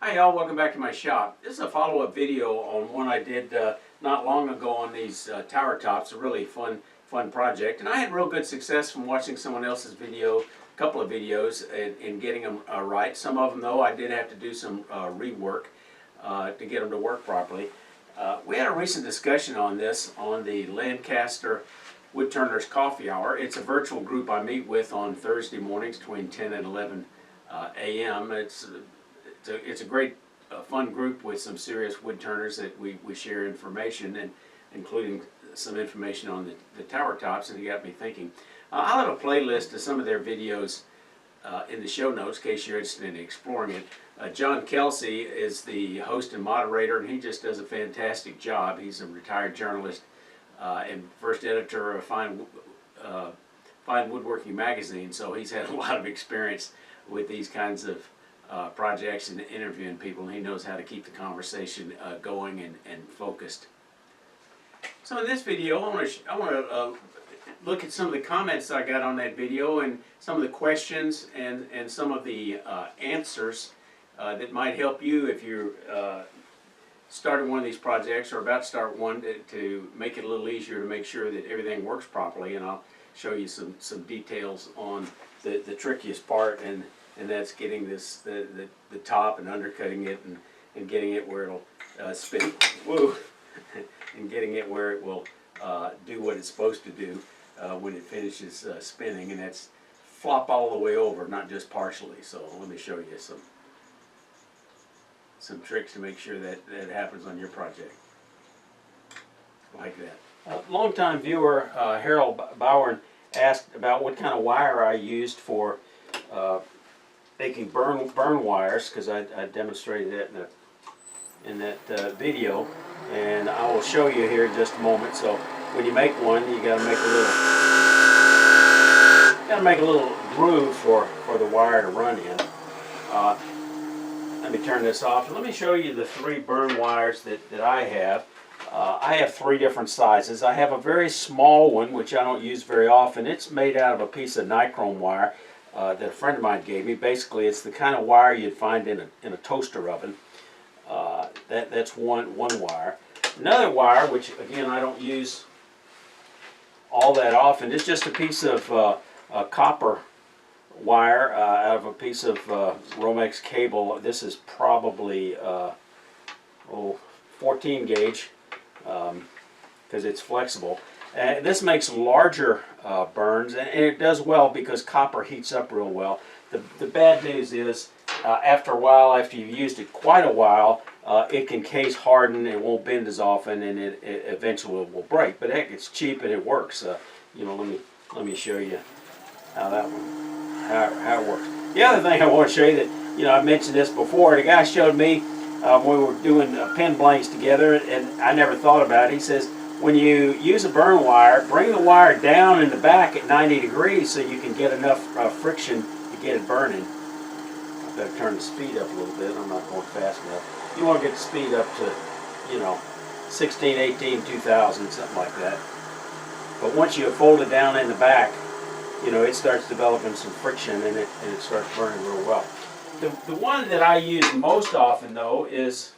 Hi y'all, welcome back to my shop. This is a follow-up video on one I did not long ago on these tower tops. A really fun project, and I had real good success from watching someone else's video, a couple of videos, in getting them right. Some of them though I did have to do some rework to get them to work properly. We had a recent discussion on this on the Lancaster Woodturners Coffee Hour. It's a virtual group I meet with on Thursday mornings between 10 and 11 a.m. It's a great fun group with some serious woodturners that we share information, and including some information on the tower tops, and it got me thinking. I'll have a playlist of some of their videos in the show notes in case you're interested in exploring it. John Kelsey is the host and moderator, and he just does a fantastic job. He's a retired journalist and first editor of Fine Woodworking magazine, so he's had a lot of experience with these kinds of projects and interviewing people, and he knows how to keep the conversation going and focused. So in this video, I want to look at some of the comments I got on that video, and some of the questions and some of the answers that might help you if you're starting one of these projects or about to start one, to make it a little easier to make sure that everything works properly. And I'll show you some details on the trickiest part, and that's getting the top and undercutting it and getting it where it'll spin. Whoa! And getting it where it will do what it's supposed to do when it finishes spinning, and that's flop all the way over, not just partially. So let me show you some tricks to make sure that happens on your project like that. Longtime viewer Harold Bowen asked about what kind of wire I used for making burn wires, because I demonstrated that in that video, and I will show you here in just a moment. So when you make one, you got to make a little groove for the wire to run in. Let me turn this off and let me show you the three burn wires that I have. I have three different sizes. I have a very small one, which I don't use very often. It's made out of a piece of nichrome wire that a friend of mine gave me. Basically, it's the kind of wire you'd find in a toaster oven. That's one wire. Another wire, which again I don't use all that often, it's just a piece of copper wire out of a piece of Romex cable. This is probably 14 gauge because it's flexible. This makes larger burns, and it does well because copper heats up real well. The bad news is after a while, after you've used it quite a while, it can case harden, it won't bend as often, and it eventually will break. But heck, it's cheap and it works. You know, let me show you how that one how it works. The other thing I want to show you that, you know, I mentioned this before. The guy showed me when we were doing pen blanks together, and I never thought about it. He says, when you use a burn wire, bring the wire down in the back at 90 degrees so you can get enough friction to get it burning. I better turn the speed up a little bit. I'm not going fast enough. You want to get the speed up to, you know, 16, 18, 2000, something like that. But once you fold it down in the back, you know, it starts developing some friction, and it starts burning real well. The one that I use most often though is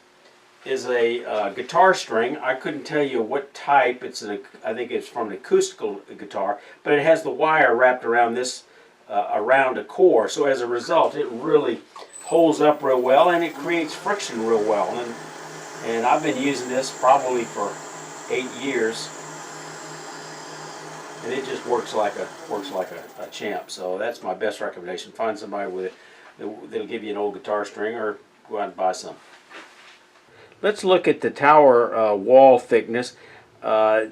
a guitar string. I couldn't tell you what type. I think it's from an acoustical guitar, but it has the wire wrapped around this around a core. So as a result, it really holds up real well, and it creates friction real well. And I've been using this probably for 8 years, and it just works like a champ. So that's my best recommendation. Find somebody with it that'll give you an old guitar string, or go out and buy some. Let's look at the tower wall thickness. All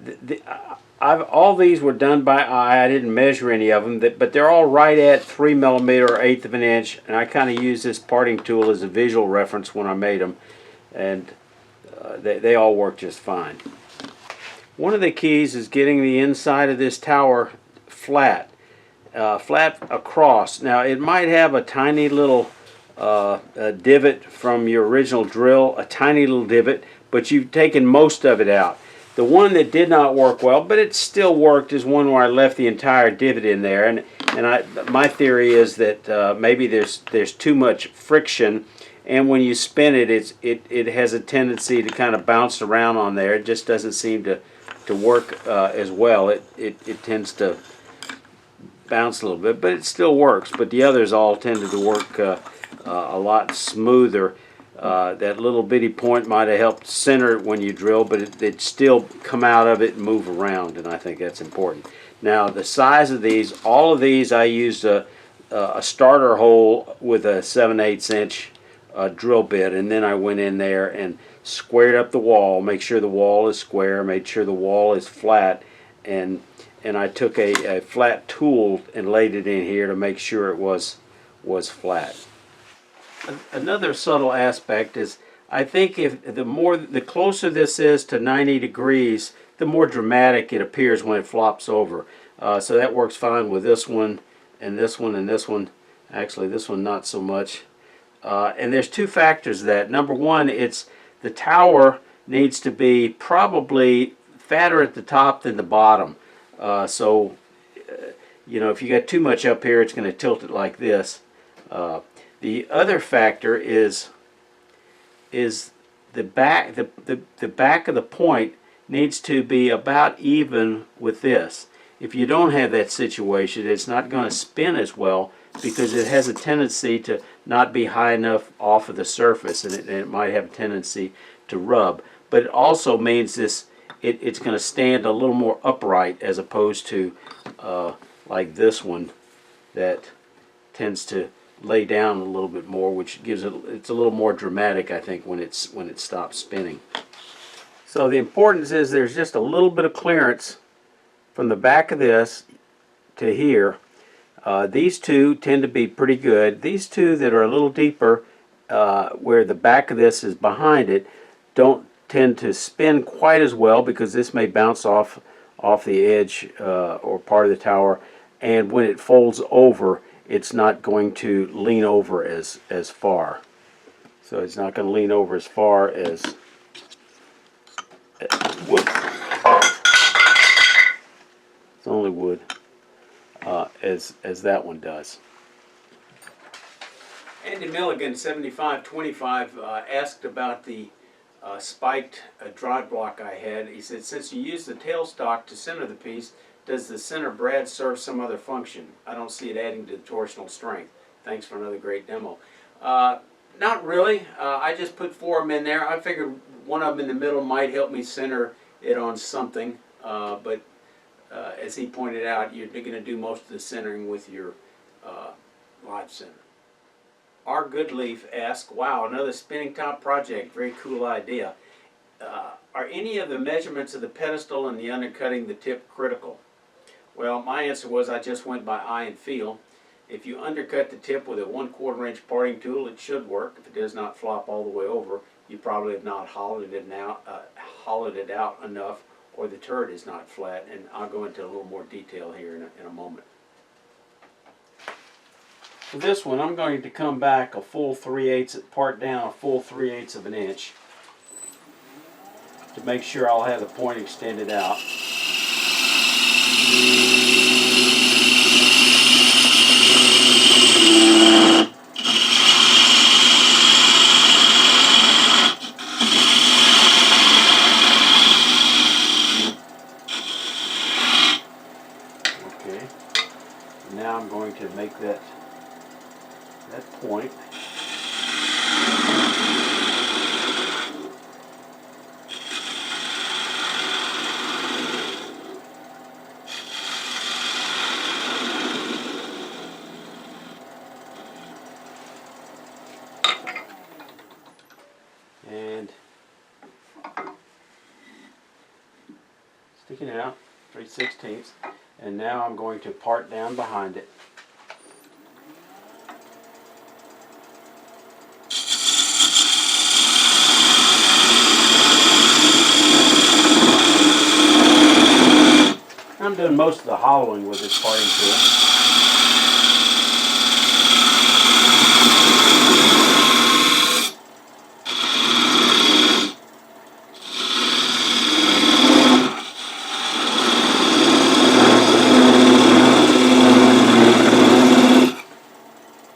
these were done by eye. I didn't measure any of them, but they're all right at 3 millimeter or 1/8 of an inch, and I kind of use this parting tool as a visual reference when I made them, and they all work just fine. One of the keys is getting the inside of this tower flat. Flat across. Now it might have a tiny little divot from your original drill, a tiny little divot, but you've taken most of it out. The one that did not work well, but it still worked, is one where I left the entire divot in there, and my theory is that maybe there's too much friction, and when you spin it, it has a tendency to kind of bounce around on there. It just doesn't seem to work as well. It tends to bounce a little bit, but it still works. But the others all tended to work a lot smoother. That little bitty point might have helped center it when you drill, but it'd still come out of it and move around, and I think that's important. Now, the size of these, all of these, I used a starter hole with a 7/8 inch drill bit, and then I went in there and squared up the wall, make sure the wall is square, made sure the wall is flat, and I took a flat tool and laid it in here to make sure it was flat. Another subtle aspect is, I think if the closer this is to 90 degrees, the more dramatic it appears when it flops over. So that works fine with this one and this one and this one. Actually, this one not so much. And there's two factors to that. Number one, it's the tower needs to be probably fatter at the top than the bottom. You know, if you got too much up here, it's going to tilt it like this. The other factor is the back. The back of the point needs to be about even with this. If you don't have that situation, it's not going to spin as well because it has a tendency to not be high enough off of the surface, and it might have a tendency to rub. But it also means it's going to stand a little more upright as opposed to like this one that tends to lay down a little bit more, which gives it's a little more dramatic, I think, when it stops spinning. So the importance is there's just a little bit of clearance from the back of this to here. These two tend to be pretty good. These two that are a little deeper, where the back of this is behind it, don't tend to spin quite as well because this may bounce off the edge or part of the tower, and when it folds over, it's not going to lean over as far. So it's not going to lean over as far as whoops, it's only wood, as that one does. Andy Milligan, 7525, asked about the spiked drive block I had. He said, since you use the tailstock to center the piece, does the center brad serve some other function? I don't see it adding to the torsional strength. Thanks for another great demo. Not really. I just put 4 of them in there. I figured one of them in the middle might help me center it on something, but as he pointed out, you're going to do most of the centering with your live center. R. Goodleaf asked, wow, another spinning top project, very cool idea. Are any of the measurements of the pedestal and the undercutting the tip critical? Well, my answer was I just went by eye and feel. If you undercut the tip with a 1/4 inch parting tool, it should work. If it does not flop all the way over, you probably have not hollowed it out enough, or the turret is not flat, and I'll go into a little more detail here in a moment. For this one, I'm going to come back a full 3/8, part down a full 3/8 of an inch to make sure I'll have the point extended out. Okay, now I'm going to make that point. And sticking out 3/16, and now I'm going to part down behind it. I'm doing most of the hollowing with this parting tool.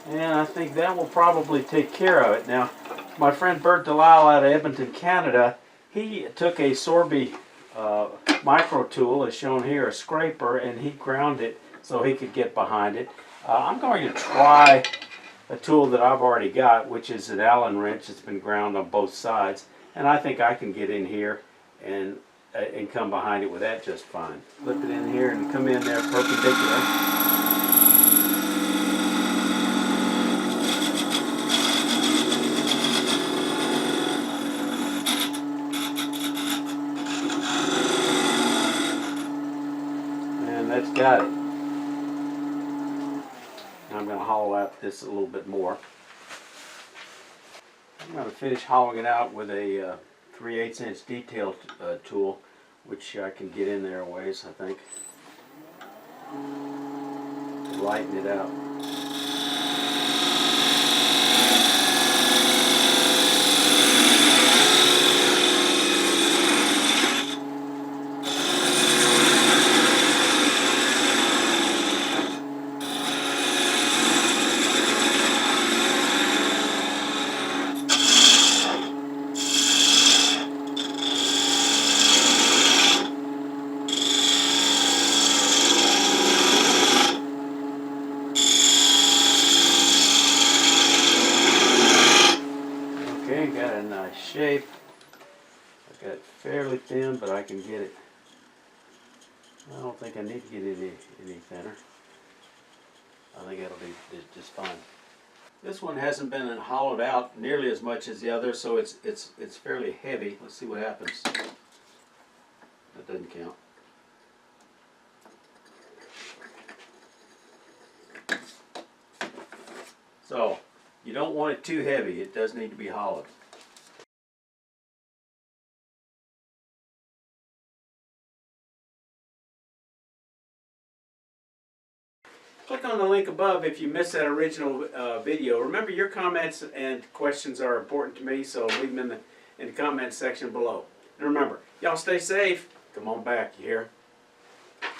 And I think that will probably take care of it. Now, my friend Bert Delisle out of Edmonton, Canada, he took a Sorby micro tool, as shown here, a scraper, and he ground it so he could get behind it. I'm going to try a tool that I've already got, which is an Allen wrench. It's been ground on both sides, and I think I can get in here and come behind it with that just fine. Flip it in here and come in there perpendicular. That's got it. Now I'm going to hollow out this a little bit more. I'm going to finish hollowing it out with a 3/8 inch detail tool, which I can get in there a ways, I think, to lighten it out. Okay, got a nice shape. I've got it fairly thin, but I can get it. I don't think I need to get any thinner. I think it'll be just fine. This one hasn't been hollowed out nearly as much as the other, so it's fairly heavy. Let's see what happens. That doesn't count. So, you don't want it too heavy. It does need to be hollowed. Click on the link above if you missed that original video. Remember, your comments and questions are important to me, so leave them in the comments section below. And remember, y'all stay safe. Come on back, you hear?